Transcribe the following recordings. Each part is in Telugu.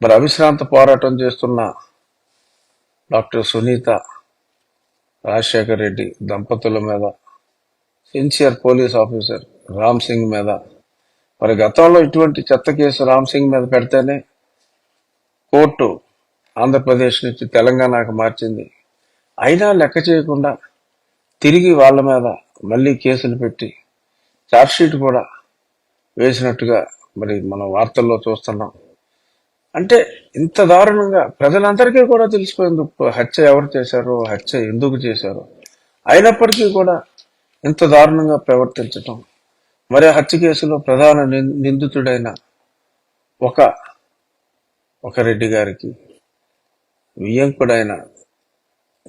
మరి అవిశ్రాంత పోరాటం చేస్తున్న డాక్టర్ సునీత, రాజశేఖర్ రెడ్డి దంపతుల మీద, sincere police officer Ram Singh మీద, మరి గతంలో ఇటువంటి చెత్త కేసు రామ్ సింగ్ మీద పెడితేనే కోర్టు ఆంధ్రప్రదేశ్ నుంచి తెలంగాణకు మార్చింది. అయినా లెక్క చేయకుండా తిరిగి వాళ్ళ మీద మళ్ళీ కేసులు పెట్టి ఛార్జ్షీట్ కూడా వేసినట్టుగా మరి మనం వార్తల్లో చూస్తున్నాం. అంటే ఇంత దారుణంగా ప్రజలందరికీ కూడా తెలిసిపోయింది హత్య ఎవరు చేశారో, హత్య ఎందుకు చేశారో. అయినప్పటికీ కూడా ఇంత దారుణంగా ప్రవర్తించటం, మరి హత్య కేసులో ప్రధాన నిందితుడైన ఒక రెడ్డి గారికి, వియ్యంకుడైన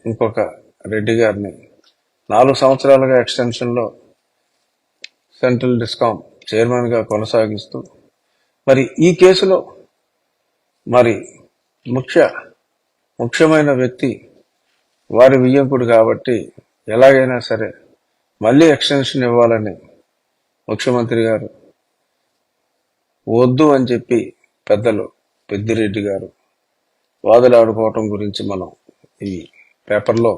ఇంకొక రెడ్డి గారిని 4 సంవత్సరాలుగా ఎక్స్టెన్షన్లో సెంట్రల్ డిస్కామ్ చైర్మన్గా కొనసాగిస్తూ, మరి ఈ కేసులో మరి ముఖ్యమైన వ్యక్తి వారి వియ్యంకుడు కాబట్టి ఎలాగైనా సరే మళ్ళీ ఎక్స్టెన్షన్ ఇవ్వాలని ముఖ్యమంత్రి గారు వద్దు అని చెప్పి పెద్దలు పెద్దిరెడ్డి గారు వాదులాడుకోవటం గురించి మనం ఈ పేపర్లో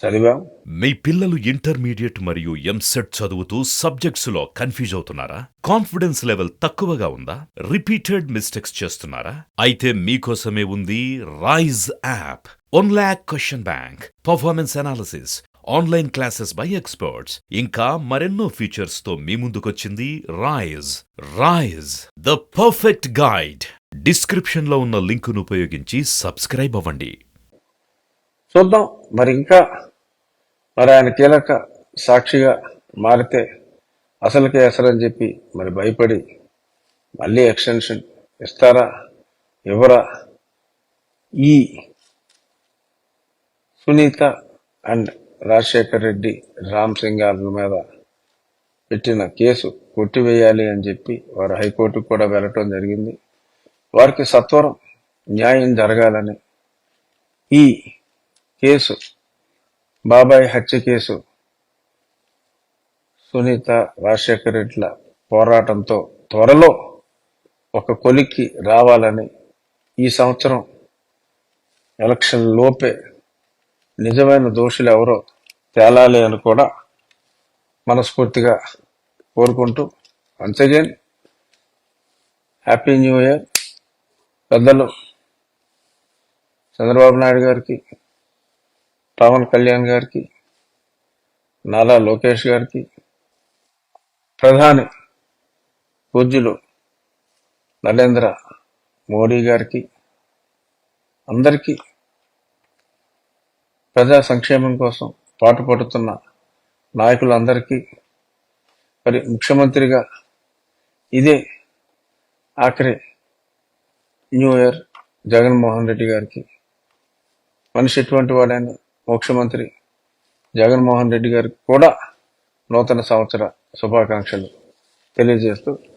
చదివాం. మీ పిల్లలు ఇంటర్మీడియట్ మరియు ఎంసెట్ చదువుతూ సబ్జెక్ట్స్ లో కన్ఫ్యూజ్ అవుతున్నారా? కాన్ఫిడెన్స్ లెవెల్ తక్కువగా ఉందా? రిపీటెడ్ మిస్టేక్స్ చేస్తున్నారా? అయితే మీకోసమే ఉంది Rise app. 1 lakh question bank, performance analysis, online classes by experts, ఇంకా మరెన్నో ఫీచర్స్ తో మీ ముందుకొచ్చింది Rise the perfect guide. Description లో ఉన్న లింకును ఉపయోగించి సబ్స్క్రైబ్ అవ్వండి. చూద్దాం మరి ఆయన కీలక సాక్షిగా మారితే అసలుకే అసలని చెప్పి మరి భయపడి మళ్ళీ ఎక్స్టెన్షన్ ఇస్తారా ఎవరా? ఈ సునీత అండ్ రాజశేఖర్ రెడ్డి, రామ్ సింగ్ గారి మీద పెట్టిన కేసు కొట్టివేయాలి అని చెప్పి వారు హైకోర్టుకు కూడా వెళ్ళటం జరిగింది. వారికి సత్వరం న్యాయం జరగాలని, ఈ కేసు బాబాయ్ హత్య కేసు సునీత, రాజశేఖర్ రెడ్డిల పోరాటంతో త్వరలో ఒక కొలిక్కి రావాలని, ఈ సంవత్సరం ఎలక్షన్ లోపే నిజమైన దోషులు ఎవరో తేలాలి అని కూడా మనస్ఫూర్తిగా కోరుకుంటూ, once again happy new year. పెద్దలు చంద్రబాబు నాయుడు గారికి, పవన్ కళ్యాణ్ గారికి, నారా లోకేష్ గారికి, ప్రధాని పూజ్యులు నరేంద్ర మోడీ గారికి, అందరికీ ప్రజా సంక్షేమం కోసం పాటుపడుతున్న నాయకులందరికీ, మరి ముఖ్యమంత్రిగా ఇదే ఆఖరి న్యూ ఇయర్ జగన్మోహన్ రెడ్డి గారికి, మనిషి ఎటువంటి వాడైన ముఖ్యమంత్రి జగన్మోహన్ రెడ్డి గారికి కూడా నూతన సంవత్సర శుభాకాంక్షలు తెలియజేస్తూ